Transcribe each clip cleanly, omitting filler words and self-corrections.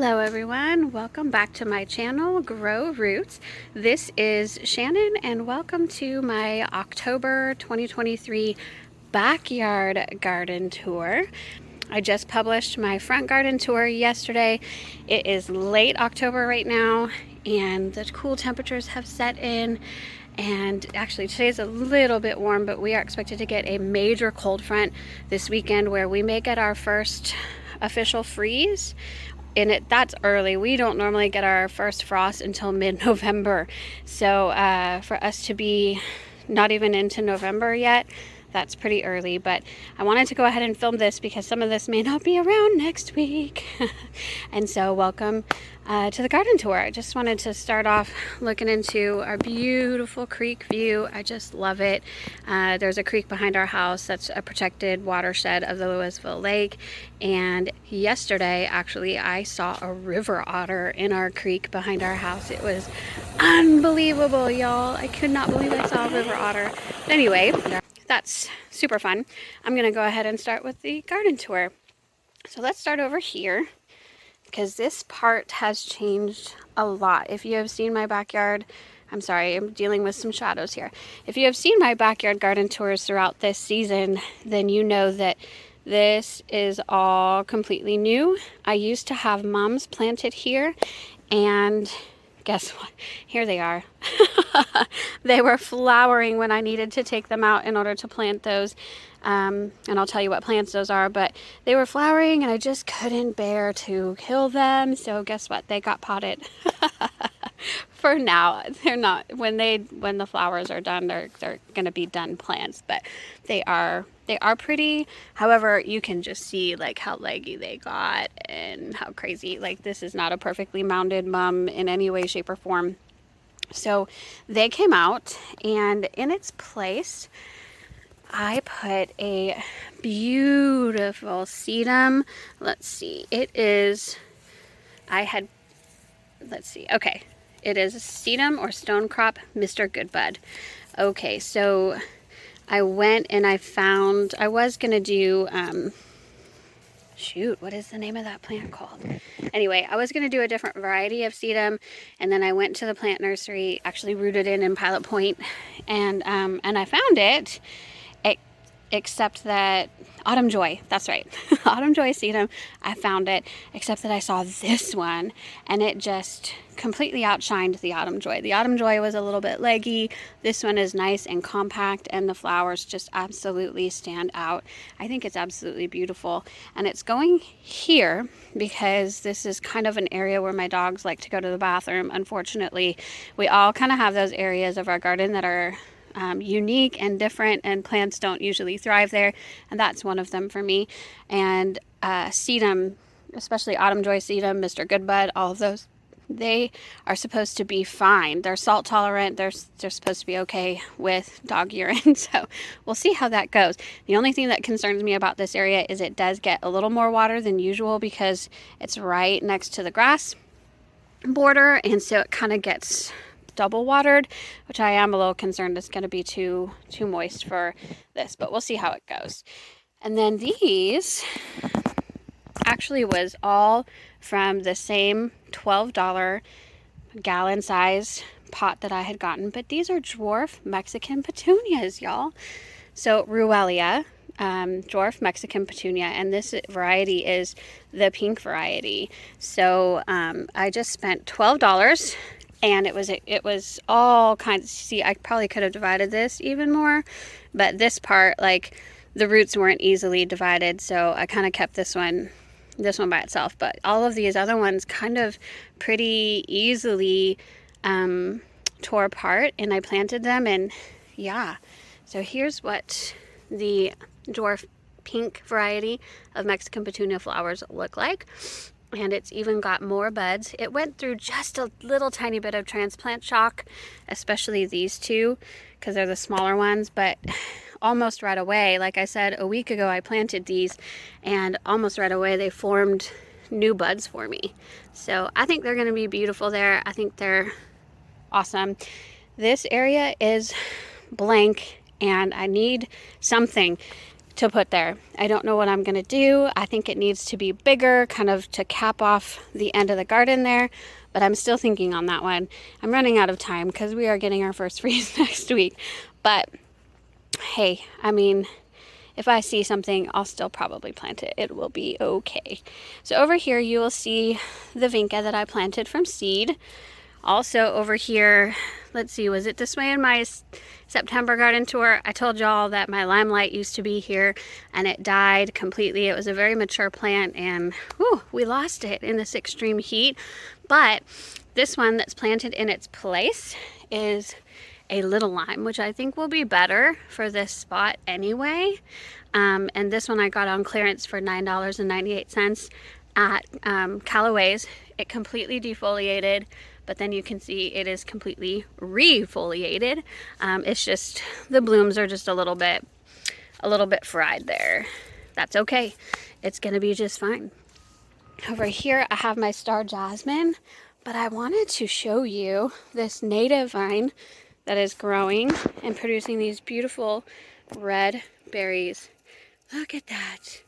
Hello everyone, welcome back to my channel, Grow Roots. This is Shannon and welcome to my October 2023 backyard garden tour. I just published my front garden tour yesterday. It is late October right now and the cool temperatures have set in. And actually today's a little bit warm, but we are expected to get a major cold front this weekend where we may get our first official freeze. And that's early. We don't normally get our first frost until mid-November. So for us to be not even into November yet, that's pretty early. But I wanted to go ahead and film this because some of this may not be around next week. And so welcome to the garden tour. I just wanted to start off looking into our beautiful creek view. I just love it. There's a creek behind our house that's a protected watershed of the Louisville Lake. And yesterday, actually, I saw a river otter in our creek behind our house. It was unbelievable, y'all. I could not believe I saw a river otter. But anyway, that's super fun. I'm gonna go ahead and start with the garden tour. So let's start over here, because this part has changed a lot. If you have seen my backyard, I'm sorry, I'm dealing with some shadows here. If you have seen my backyard garden tours throughout this season, then you know that this is all completely new. I used to have mums planted here, and guess what? Here they are. They were flowering when I needed to take them out in order to plant those. And I'll tell you what plants those are, but they were flowering and I just couldn't bear to kill them. So guess what? They got potted. For now, they're not. When the flowers are done, they're going to be done plants, but they are pretty. However, you can just see like how leggy they got and how crazy. Like, this is not a perfectly mounded mum in any way, shape, or form. So they came out, and in its place, I put a beautiful sedum. Let's see. It is. Okay. It is a sedum or stonecrop Mr. Goodbud. Okay, so I went and I found, I was going to do, what is the name of that plant called? Anyway, I was going to do a different variety of sedum, and then I went to the plant nursery, actually rooted in Pilot Point, and I found it, except that Autumn Joy, that's right, Autumn Joy sedum, I found it, except that I saw this one, and it just completely outshined the Autumn Joy. The Autumn Joy was a little bit leggy. This one is nice and compact, and the flowers just absolutely stand out. I think it's absolutely beautiful, and it's going here because this is kind of an area where my dogs like to go to the bathroom. Unfortunately, we all kind of have those areas of our garden that are unique and different, and plants don't usually thrive there, and that's one of them for me. And sedum, especially Autumn Joy sedum, Mr. Goodbud, all of those, they are supposed to be fine. They're salt tolerant. They're supposed to be okay with dog urine. So we'll see how that goes. The only thing that concerns me about this area is it does get a little more water than usual because it's right next to the grass border, and so it kind of gets double watered, which I am a little concerned is going to be too moist for this, but we'll see how it goes. And then these actually was all from the same $12 gallon size pot that I had gotten, but these are dwarf Mexican petunias, y'all. So Ruellia, dwarf Mexican petunia, and this variety is the pink variety. So I just spent $12. And it was all kinds. See, I probably could have divided this even more, but this part, like, the roots weren't easily divided, so I kind of kept this one by itself. But all of these other ones kind of pretty easily tore apart, and I planted them, and yeah. So here's what the dwarf pink variety of Mexican petunia flowers look like. And it's even got more buds. It went through just a little tiny bit of transplant shock, especially these two, because they're the smaller ones, but almost right away, like I said, a week ago I planted these, and almost right away they formed new buds for me. So I think they're going to be beautiful there. I think they're awesome. This area is blank, and I need something to put there. I don't know what I'm gonna do. I think it needs to be bigger, kind of to cap off the end of the garden there, but I'm still thinking on that one. I'm running out of time because we are getting our first freeze next week. But hey, I mean, if I see something, I'll still probably plant it. It will be okay. So over here, you will see the vinca that I planted from seed. Also over here, let's see, was it this way in my September garden tour? I told y'all that my limelight used to be here and it died completely. It was a very mature plant and whew, we lost it in this extreme heat. But this one that's planted in its place is a little lime, which I think will be better for this spot anyway. And this one I got on clearance for $9.98 at Callaway's. It completely defoliated, but then you can see it is completely refoliated. It's just the blooms are just a little bit fried there. That's okay. It's gonna be just fine. Over here I have my star jasmine, but I wanted to show you this native vine that is growing and producing these beautiful red berries. Look at that.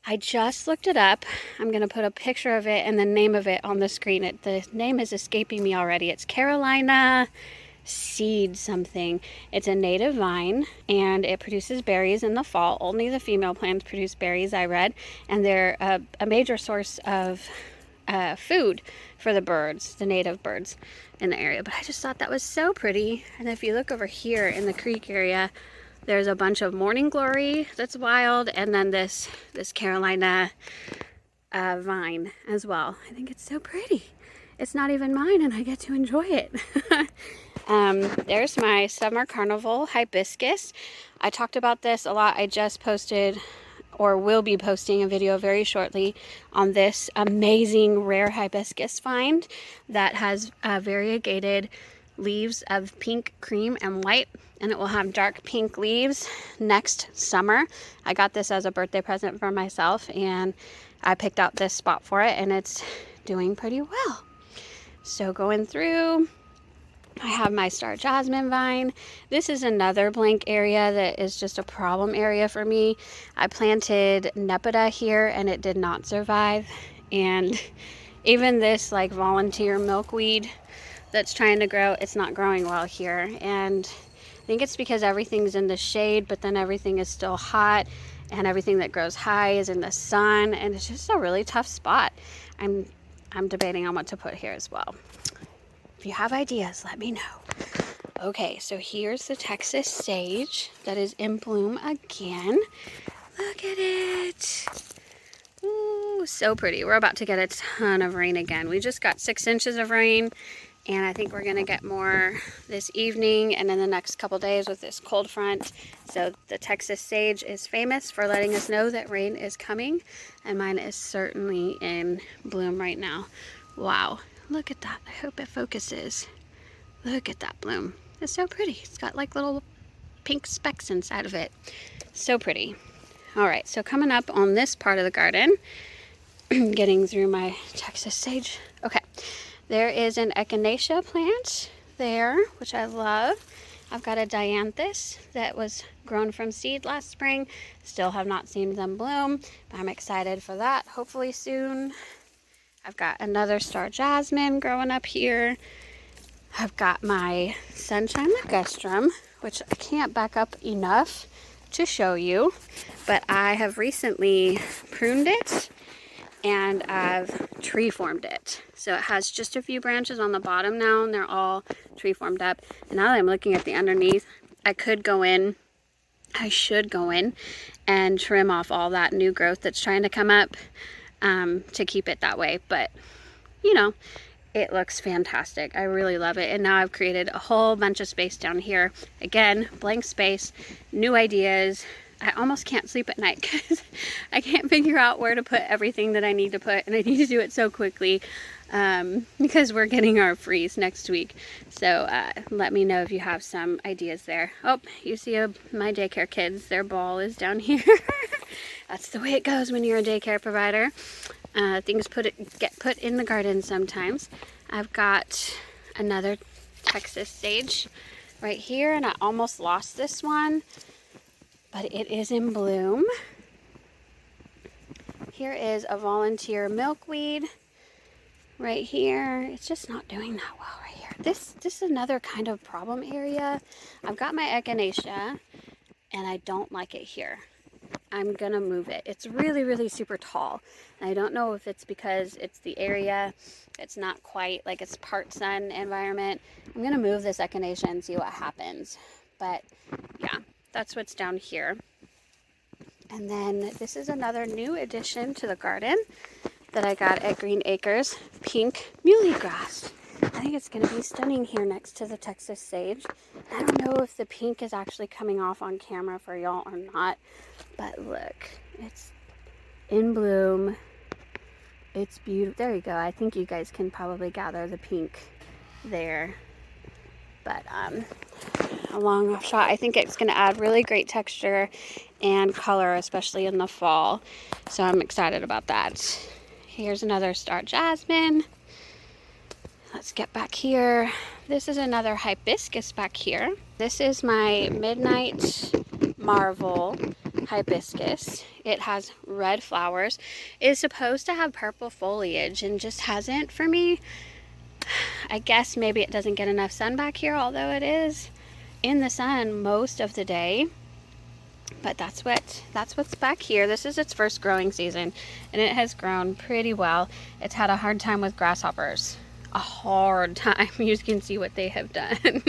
I just looked it up. I'm going to put a picture of it and the name of it on the screen. The name is escaping me already. It's Carolina seed something. It's a native vine and it produces berries in the fall. Only the female plants produce berries, I read, and they're a major source of food for the birds, the native birds in the area. But I just thought that was so pretty. And if you look over here in the creek area, there's a bunch of morning glory that's wild, and then this Carolina vine as well. I think it's so pretty. It's not even mine and I get to enjoy it. There's my summer carnival hibiscus. I talked about this a lot. I just posted, or will be posting, a video very shortly on this amazing rare hibiscus find that has variegated leaves of pink, cream, and white, and it will have dark pink leaves next summer. I got this as a birthday present for myself, and I picked out this spot for it, and it's doing pretty well. So going through, I have my star jasmine vine. This is another blank area that is just a problem area for me. I planted Nepeta here and it did not survive. And even this like volunteer milkweed that's trying to grow, it's not growing well here. And I think it's because everything's in the shade, but then everything is still hot, and everything that grows high is in the sun, and it's just a really tough spot. I'm debating on what to put here as well. If you have ideas, let me know. Okay, so here's the Texas sage that is in bloom again. Look at it. Ooh, so pretty. We're about to get a ton of rain again. We just got 6 inches of rain, and I think we're gonna get more this evening and in the next couple days with this cold front. So the Texas sage is famous for letting us know that rain is coming, and mine is certainly in bloom right now. Wow. Look at that. I hope it focuses. Look at that bloom. It's so pretty. It's got like little pink specks inside of it. So pretty. All right, so coming up on this part of the garden, getting through my Texas sage. Okay, there is an echinacea plant there, which I love. I've got a dianthus that was grown from seed last spring. Still have not seen them bloom, but I'm excited for that. Hopefully soon. I've got another star jasmine growing up here. I've got my sunshine ligustrum, which I can't back up enough to show you, but I have recently pruned it and I've tree formed it. So it has just a few branches on the bottom now, and they're all tree formed up. And now that I'm looking at the underneath, I should go in and trim off all that new growth that's trying to come up, to keep it that way. But you know, it looks fantastic. I really love it. And now I've created a whole bunch of space down here. Again, blank space, new ideas. I almost can't sleep at night because I can't figure out where to put everything that I need to put, and I need to do it so quickly because we're getting our freeze next week. So let me know if you have some ideas there. Oh, you see my daycare kids, their ball is down here. That's the way it goes when you're a daycare provider. Things get put in the garden sometimes. I've got another Texas sage right here, and I almost lost this one, but it is in bloom. Here is a volunteer milkweed right here. It's just not doing that well right here. This is another kind of problem area. I've got my echinacea and I don't like it here. I'm gonna move it. It's really, really super tall. And I don't know if it's because it's the area. It's not quite like it's part sun environment. I'm gonna move this echinacea and see what happens. But yeah, that's what's down here. And then this is another new addition to the garden that I got at Green Acres, pink muhly grass. I think it's going to be stunning here next to the Texas sage. I don't know if the pink is actually coming off on camera for y'all or not, but look, it's in bloom. It's beautiful. There you go. I think you guys can probably gather the pink there. But a long off shot, I think it's going to add really great texture and color, especially in the fall. So I'm excited about that. Here's another star jasmine. Let's get back here. This is another hibiscus back here. This is my Midnight Marvel hibiscus. It has red flowers. It is supposed to have purple foliage and just hasn't for me. I guess maybe it doesn't get enough sun back here, although it is in the sun most of the day. But that's what's back here. This is its first growing season, and it has grown pretty well. It's had a hard time with grasshoppers. A hard time. You can see what they have done.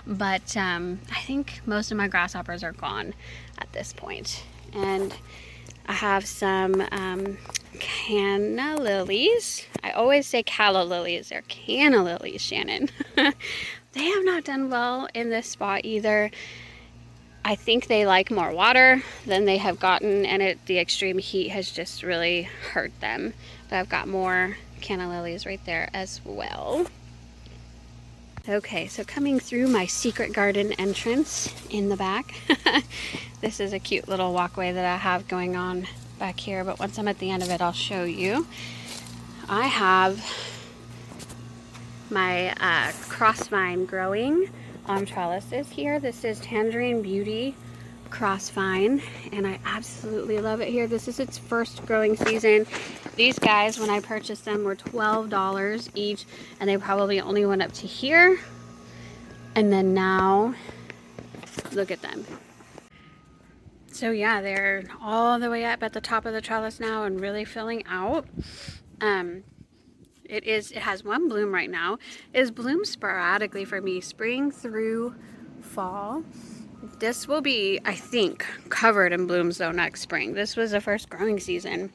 But I think most of my grasshoppers are gone at this point. And I have some canna lilies. I always say calla lilies. They're canna lilies, Shannon. They have not done well in this spot either. I think they like more water than they have gotten, and the extreme heat has just really hurt them. But I've got more canna lilies right there as well. Okay, so coming through my secret garden entrance in the back. This is a cute little walkway that I have going on back here, but once I'm at the end of it, I'll show you. I have my crossvine growing on trellises here. This is Tangerine Beauty crossvine, and I absolutely love it here. This is its first growing season. These guys, when I purchased them, were $12 each, and they probably only went up to here. And then now, look at them. So yeah, they're all the way up at the top of the trellis now and really filling out. It has one bloom right now. It is bloomed sporadically for me, spring through fall. This will be, I think, covered in blooms though next spring. This was the first growing season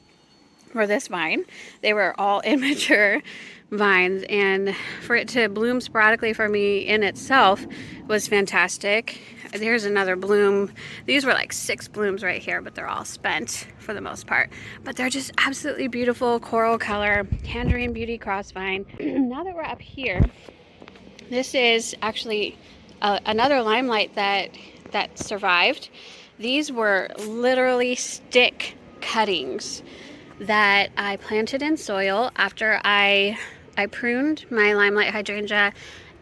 for this vine. They were all immature vines, and for it to bloom sporadically for me in itself was fantastic. There's another bloom. These were like 6 blooms right here, but they're all spent for the most part. But they're just absolutely beautiful coral color, Tangerine Beauty crossvine. Now that we're up here, this is actually another limelight that survived. These were literally stick cuttings that I planted in soil after I pruned my limelight hydrangea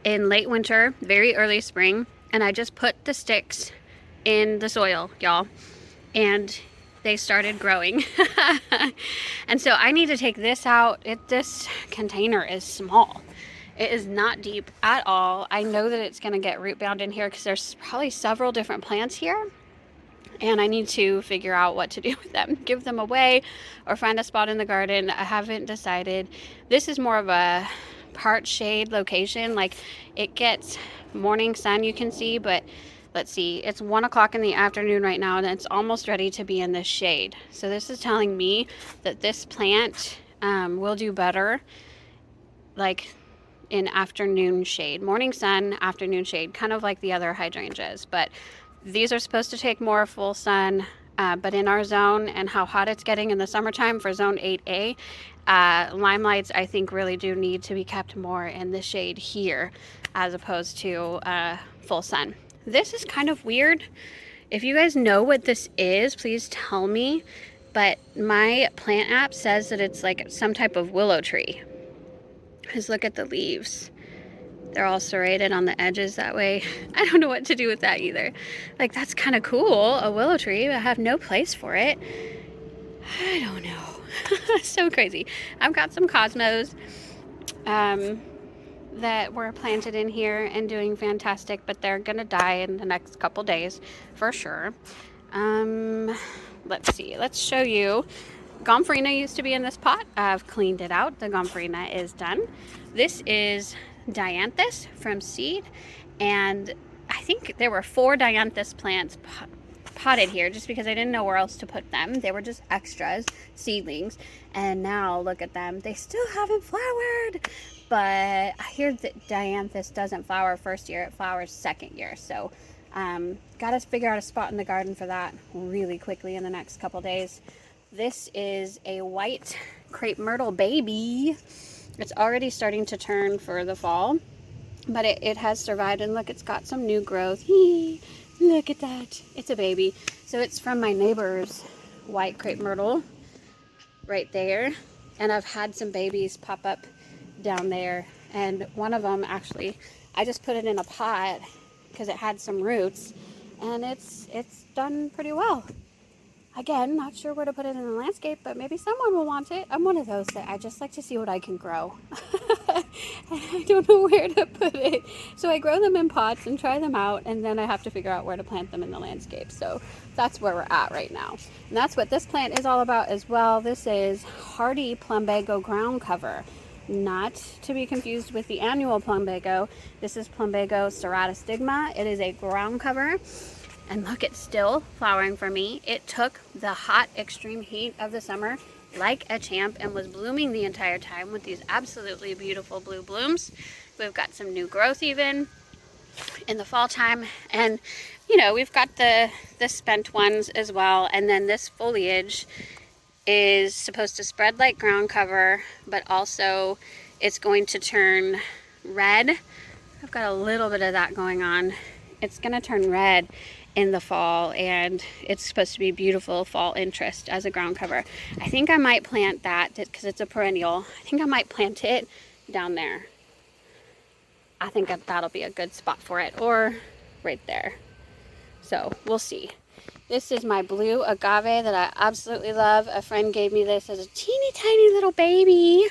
in late winter, very early spring, and I just put the sticks in the soil, y'all, and they started growing. And so I need to take this out. This container is small. It is not deep at all. I know that it's going to get root bound in here because there's probably several different plants here. And I need to figure out what to do with them. Give them away or find a spot in the garden. I haven't decided. This is more of a part shade location. Like, it gets morning sun, you can see, but let's see, it's 1 o'clock in the afternoon right now, and it's almost ready to be in the shade. So this is telling me that this plant will do better like in afternoon shade. Morning sun, afternoon shade, kind of like the other hydrangeas. But these are supposed to take more full sun, but in our zone and how hot it's getting in the summertime for zone 8A, limelights I think really do need to be kept more in the shade here as opposed to full sun. This is kind of weird. If you guys know what this is, please tell me. But my plant app says that it's like some type of willow tree. Just look at the leaves. They're all serrated on the edges that way. I don't know what to do with that either. Like, that's kind of cool, a willow tree, but I have no place for it. I don't know. So crazy. I've got some cosmos that were planted in here and doing fantastic, but they're gonna die in the next couple days for sure. Let's see, let's show you. Gomphrena used to be in this pot. I've cleaned it out. The Gomphrena is done. This is Dianthus from seed, and I think there were 4 Dianthus plants potted here just because I didn't know where else to put them. They were just extras, seedlings, and now look at them. They still haven't flowered, but I hear that Dianthus doesn't flower first year, it flowers second year. So gotta figure out a spot in the garden for that really quickly in the next couple days. This is a white crepe myrtle baby. It's already starting to turn for the fall, but it has survived, and look, it's got some new growth. Look at that. It's a baby. So it's from my neighbor's white crepe myrtle right there, and I've had some babies pop up down there, and one of them actually, I just put it in a pot because it had some roots, and it's done pretty well. Again, not sure where to put it in the landscape, but maybe someone will want it. I'm one of those that I just like to see what I can grow. I don't know where to put it. So I grow them in pots and try them out, and then I have to figure out where to plant them in the landscape. So that's where we're at right now. And that's what this plant is all about as well. This is hardy plumbago ground cover. Not to be confused with the annual plumbago. This is plumbago serratistigma. It is a ground cover. And look, it's still flowering for me. It took the hot, extreme heat of the summer like a champ and was blooming the entire time with these absolutely beautiful blue blooms. We've got some new growth even in the fall time. And, you know, we've got the spent ones as well. And then this foliage is supposed to spread like ground cover, but also it's going to turn red. I've got a little bit of that going on. It's going to turn red in the fall, and it's supposed to be beautiful fall interest as a ground cover. I think I might plant that because it's a perennial. I think I might plant it down there. I think that'll be a good spot for it, or right there. So we'll see. This is my blue agave that I absolutely love. A friend gave me this as a teeny tiny little baby,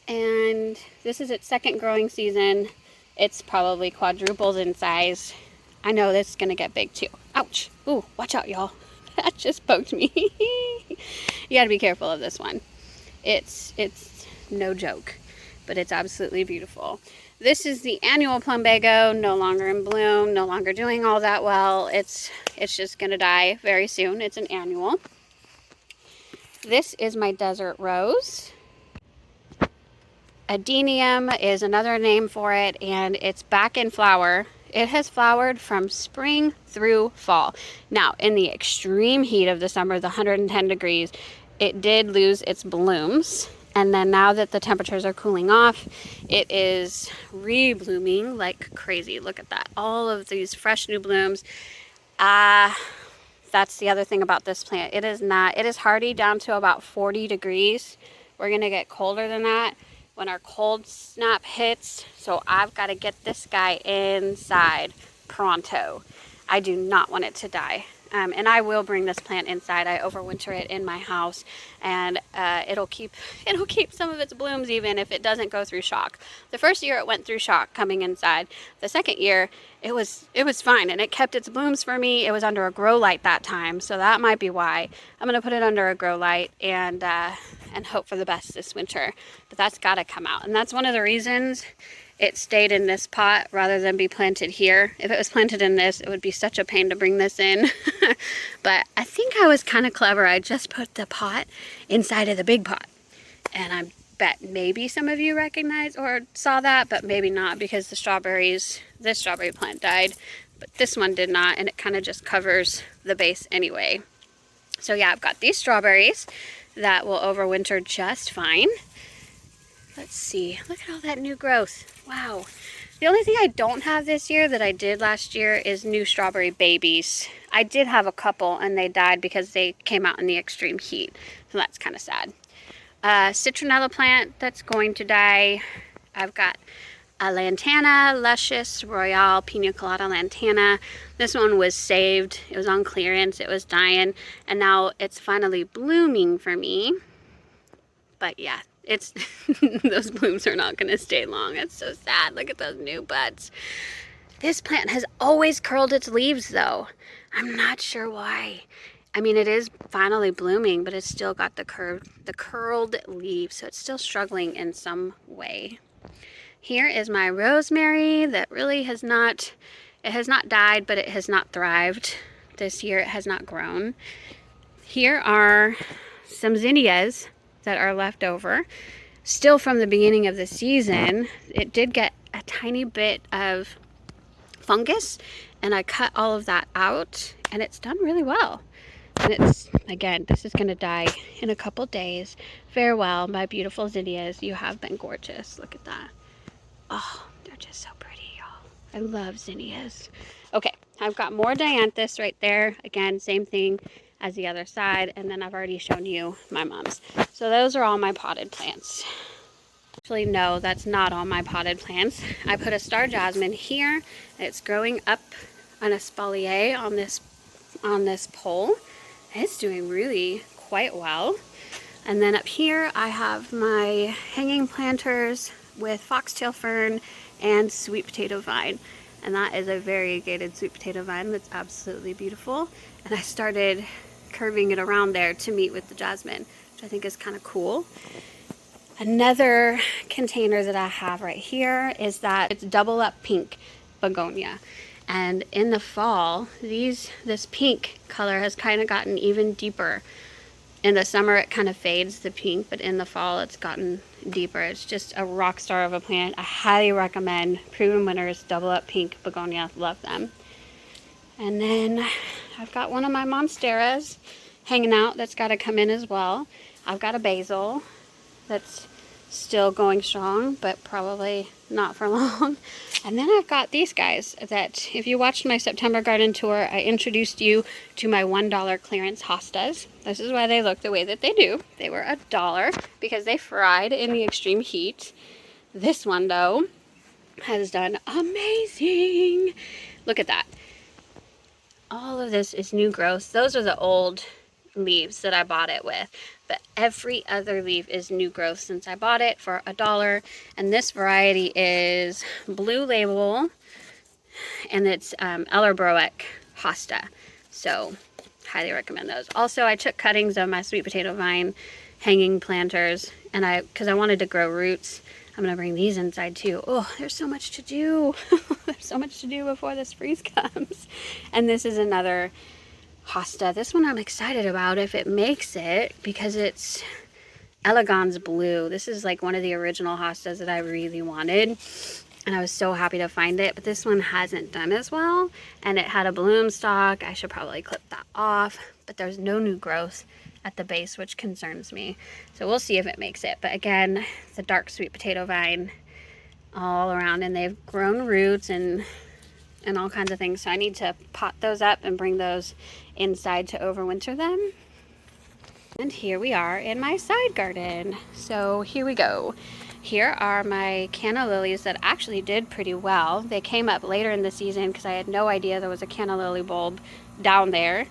and this is its second growing season. It's probably quadrupled in size. I know this is gonna get big too. Ouch. Ooh, watch out, y'all. That just poked me. You gotta be careful of this one. It's no joke, but it's absolutely beautiful. This is the annual plumbago, no longer in bloom, no longer doing all that well. It's just gonna die very soon. It's an annual. This is my desert rose. Adenium is another name for it, and it's back in flower. It has flowered from spring through fall. Now, in the extreme heat of the summer, the 110 degrees, it did lose its blooms. And then now that the temperatures are cooling off, it is re-blooming like crazy. Look at that. All of these fresh new blooms. That's the other thing about this plant. It is hardy down to about 40 degrees. We're gonna get colder than that when our cold snap hits. So I've got to get this guy inside pronto. I do not want it to die. And I will bring this plant inside. I overwinter it in my house, and it'll keep some of its blooms even if it doesn't go through shock. The first year it went through shock coming inside. The second year it was fine, and it kept its blooms for me. It was under a grow light that time, so that might be why. I'm gonna put it under a grow light and hope for the best this winter. But that's got to come out, and that's one of the reasons it stayed in this pot rather than be planted here. If it was planted in this, it would be such a pain to bring this in. But I think I was kind of clever. I just put the pot inside of the big pot. And I bet maybe some of you recognize or saw that, but maybe not, because this strawberry plant died, but this one did not, and it kind of just covers the base anyway. So yeah, I've got these strawberries that will overwinter just fine. Let's see, look at all that new growth. Wow. The only thing I don't have this year that I did last year is new strawberry babies. I did have a couple, and they died because they came out in the extreme heat. So that's kind of sad. Citronella plant that's going to die. I've got a Lantana, Luscious Royale Pina Colada Lantana. This one was saved. It was on clearance. It was dying. And now it's finally blooming for me. But yeah, it's those blooms are not going to stay long. It's so sad. Look at those new buds. This plant has always curled its leaves though. I'm not sure why. I mean, it is finally blooming, but it's still got the curled leaves, so it's still struggling in some way. Here is my rosemary that really has not died, but it has not thrived. This year it has not grown. Here are some zinnias that are left over, still from the beginning of the season. It did get a tiny bit of fungus, and I cut all of that out, and it's done really well. And it's, again, this is going to die in a couple days. Farewell, my beautiful zinnias. You have been gorgeous. Look at that. Oh, they're just so pretty, y'all. I love zinnias. Okay, I've got more dianthus right there. Again, same thing as the other side. And then I've already shown you my mom's. So those are all my potted plants. Actually, no, that's not all my potted plants. I put a star jasmine here. It's growing up an espalier on this pole. It's doing really quite well. And then up here I have my hanging planters with foxtail fern and sweet potato vine. And that is a variegated sweet potato vine that's absolutely beautiful. And I started curving it around there to meet with the jasmine, which I think is kind of cool. Another container that I have right here is that it's double up pink begonia. And in the fall, this pink color has kind of gotten even deeper. In the summer, it kind of fades the pink, but in the fall, it's gotten deeper. It's just a rock star of a plant. I highly recommend Proven Winners Double Up Pink Begonia. Love them. And then I've got one of my monsteras hanging out that's got to come in as well. I've got a basil that's still going strong, but probably not for long. And then I've got these guys that, if you watched my September garden tour, I introduced you to my $1 clearance hostas. This is why they look the way that they do. They were $1 because they fried in the extreme heat. This one, though, has done amazing. Look at that. All of this is new growth. Those are the old leaves that I bought it with, but every other leaf is new growth since I bought it for $1. And this variety is Blue Label, and it's Ellerbroek hosta. So highly recommend those. Also, I took cuttings of my sweet potato vine hanging planters, and because I wanted to grow roots. I'm gonna bring these inside too. Oh, there's so much to do. There's so much to do before this freeze comes. And this is another hosta. This one I'm excited about if it makes it, because it's Elegans Blue. This is like one of the original hostas that I really wanted, and I was so happy to find it, but this one hasn't done as well, and it had a bloom stalk. I should probably clip that off, but there's no new growth at the base, which concerns me. So we'll see if it makes it. But again, the dark sweet potato vine all around, and they've grown roots and all kinds of things. So I need to pot those up and bring those inside to overwinter them. And here we are in my side garden. So here we go. Here are my canna lilies that actually did pretty well. They came up later in the season because I had no idea there was a canna lily bulb down there.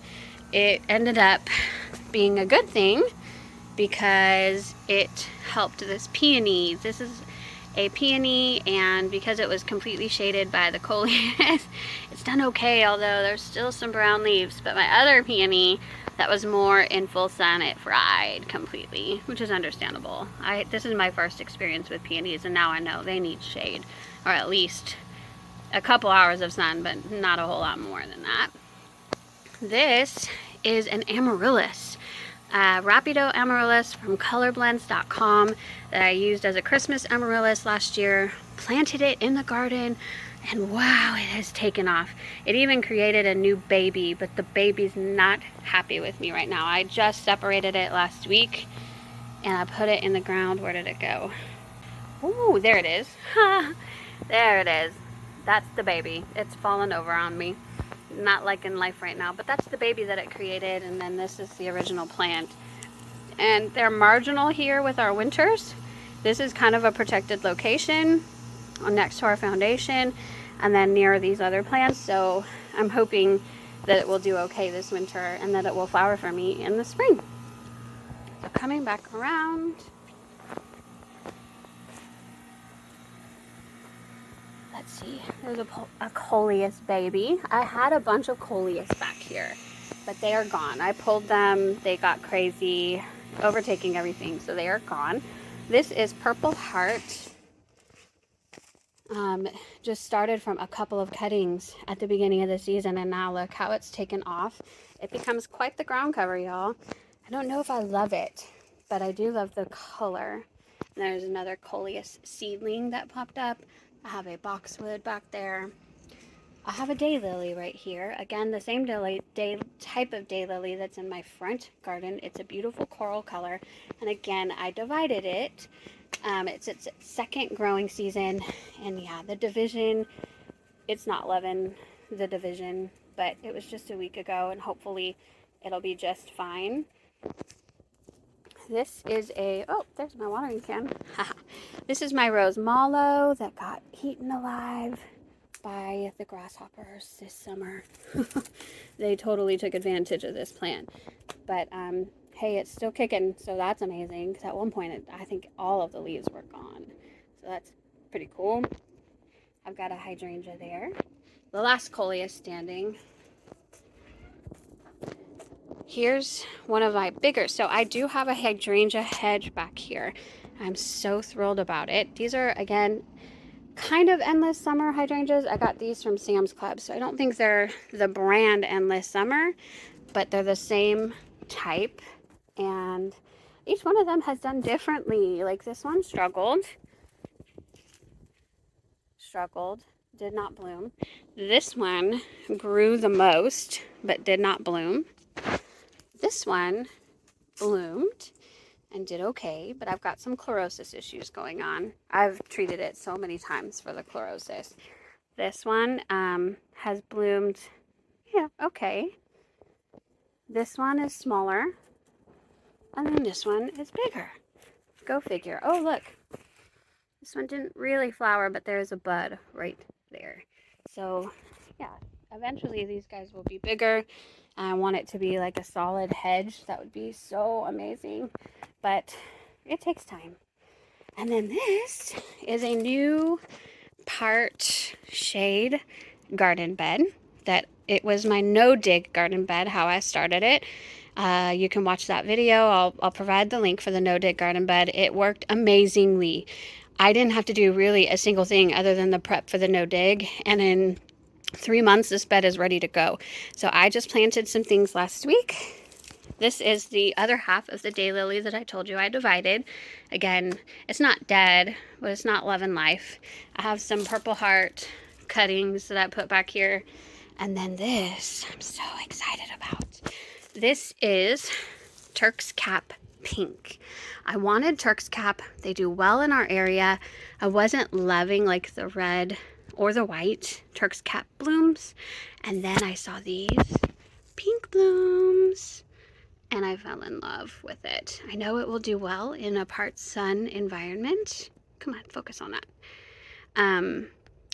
It ended up being a good thing because it helped this peony. This is a peony, and because it was completely shaded by the coleus, it's done okay, although there's still some brown leaves. But my other peony that was more in full sun, it fried completely, which is understandable. This is my first experience with peonies, and now I know they need shade, or at least a couple hours of sun, but not a whole lot more than that. This is an amaryllis. Rapido amaryllis from colorblends.com that I used as a Christmas amaryllis last year. Planted it in the garden, and wow, it has taken off. It even created a new baby, but the baby's not happy with me right now. I just separated it last week, and I put it in the ground. Where did it go? Ooh, there it is. There it is. That's the baby. It's fallen over on me. Not liking life right now, but that's the baby that it created, and then this is the original plant. And they're marginal here with our winters. This is kind of a protected location, next to our foundation and then near these other plants. So I'm hoping that it will do okay this winter and that it will flower for me in the spring. So coming back around, let's see, there's a coleus baby. I had a bunch of coleus back here, but they are gone. I pulled them, they got crazy, overtaking everything, so they are gone. This is Purple Heart. Just started from a couple of cuttings at the beginning of the season, and now look how it's taken off. It becomes quite the ground cover, y'all. I don't know if I love it, but I do love the color. And there's another coleus seedling that popped up. I have a boxwood back there. I have a daylily right here. Again, the same type of daylily that's in my front garden. It's a beautiful coral color. And again, I divided it. It's its second growing season. And yeah, the division, it's not loving the division, but it was just a week ago, and hopefully it'll be just fine. This is oh, there's my watering can. This is my rose mallow that got eaten alive by the grasshoppers this summer. They totally took advantage of this plant. But hey, it's still kicking, so that's amazing. Because at one point, I think all of the leaves were gone. So that's pretty cool. I've got a hydrangea there. The last coleus standing. Here's one of my bigger. So I do have a hydrangea hedge back here. I'm so thrilled about it. These are, again, kind of Endless Summer hydrangeas. I got these from Sam's Club, so I don't think they're the brand Endless Summer, but they're the same type, and each one of them has done differently. Like this one struggled, did not bloom. This one grew the most, but did not bloom. This one bloomed and did okay, but I've got some chlorosis issues going on. I've treated it so many times for the chlorosis. This one has bloomed, yeah, okay. This one is smaller, and then this one is bigger. Go figure. Oh, look. This one didn't really flower, but there's a bud right there. So, yeah, eventually these guys will be bigger. I want it to be like a solid hedge. That would be so amazing, but it takes time. And then this is a new part shade garden bed. That it was my no-dig garden bed, how I started it. You can watch that video. I'll provide the link for the no-dig garden bed. It worked amazingly. I didn't have to do really a single thing other than the prep for the no-dig, and in 3 months this bed is ready to go. So I just planted some things last week. This is the other half of the daylily that I told you I divided. Again, it's not dead, but it's not loving life. I have some Purple Heart cuttings that I put back here. And then this, I'm so excited about. This is Turk's Cap Pink. I wanted Turk's Cap. They do well in our area. I wasn't loving like the red or the white Turk's Cap blooms. And then I saw these pink blooms, and I fell in love with it. I know it will do well in a part sun environment. Come on, focus on that.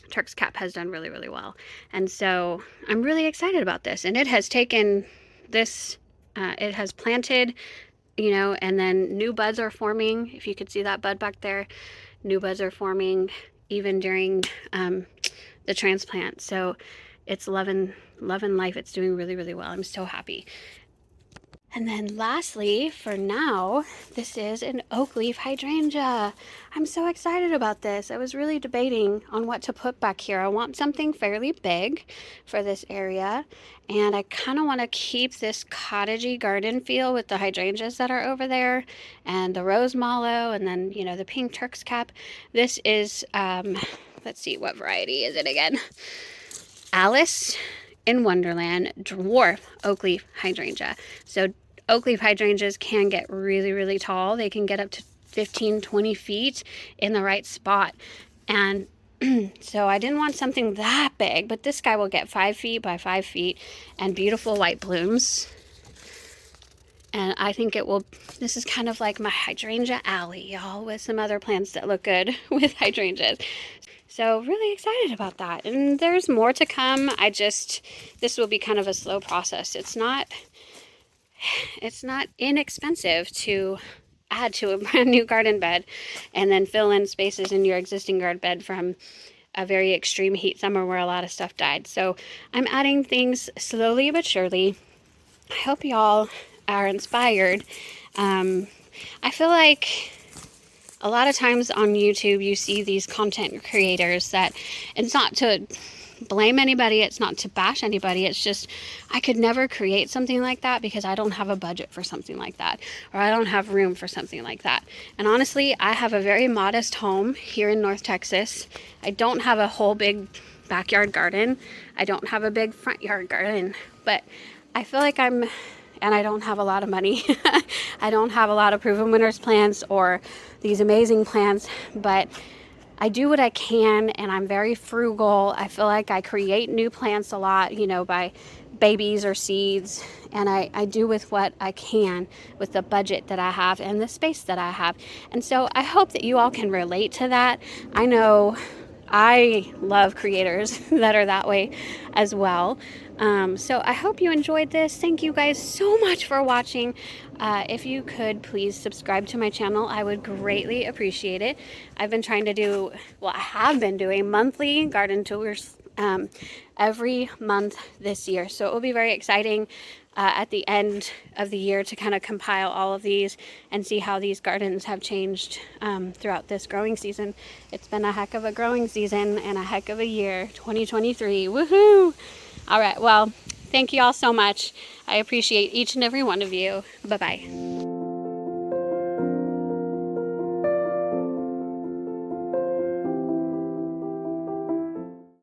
Turk's Cap has done really, really well. And so I'm really excited about this. And it has taken this, it has planted, you know, and then new buds are forming. If you could see that bud back there, new buds are forming even during the transplant. So it's loving life. It's doing really, really well. I'm so happy. And then lastly, for now, this is an oak leaf hydrangea. I'm so excited about this. I was really debating on what to put back here. I want something fairly big for this area, and I kind of want to keep this cottagey garden feel with the hydrangeas that are over there, and the rose mallow, and then, you know, the pink Turk's Cap. This is, let's see, what variety is it again? Alice in Wonderland dwarf oak leaf hydrangea. So oak leaf hydrangeas can get really, really tall. They can get up to 15, 20 feet in the right spot. And so I didn't want something that big, but this guy will get 5 feet by 5 feet and beautiful white blooms. And I think this is kind of like my hydrangea alley, y'all, with some other plants that look good with hydrangeas. So really excited about that. And there's more to come. This will be kind of a slow process. It's not inexpensive to add to a brand new garden bed and then fill in spaces in your existing garden bed from a very extreme heat summer where a lot of stuff died. So I'm adding things slowly but surely. I hope y'all are inspired. I feel like a lot of times on YouTube you see these content creators that, it's not to blame anybody, it's not to bash anybody, it's just I could never create something like that because I don't have a budget for something like that, or I don't have room for something like that. And honestly, I have a very modest home here in North Texas. I don't have a whole big backyard garden. I don't have a big front yard garden, but I feel like and I don't have a lot of money. I don't have a lot of proven winners plants or these amazing plants, but I do what I can, and I'm very frugal. I feel like I create new plants a lot, by babies or seeds, and I do with what I can with the budget that I have and the space that I have. And so I hope that you all can relate to that. I know I love creators that are that way as well. So I hope you enjoyed this. Thank you guys so much for watching. If you could please subscribe to my channel, I would greatly appreciate it. I have been doing monthly garden tours every month this year. So it will be very exciting at the end of the year to kind of compile all of these and see how these gardens have changed throughout this growing season. It's been a heck of a growing season and a heck of a year, 2023. Woohoo! All right, well, thank you all so much. I appreciate each and every one of you. Bye-bye.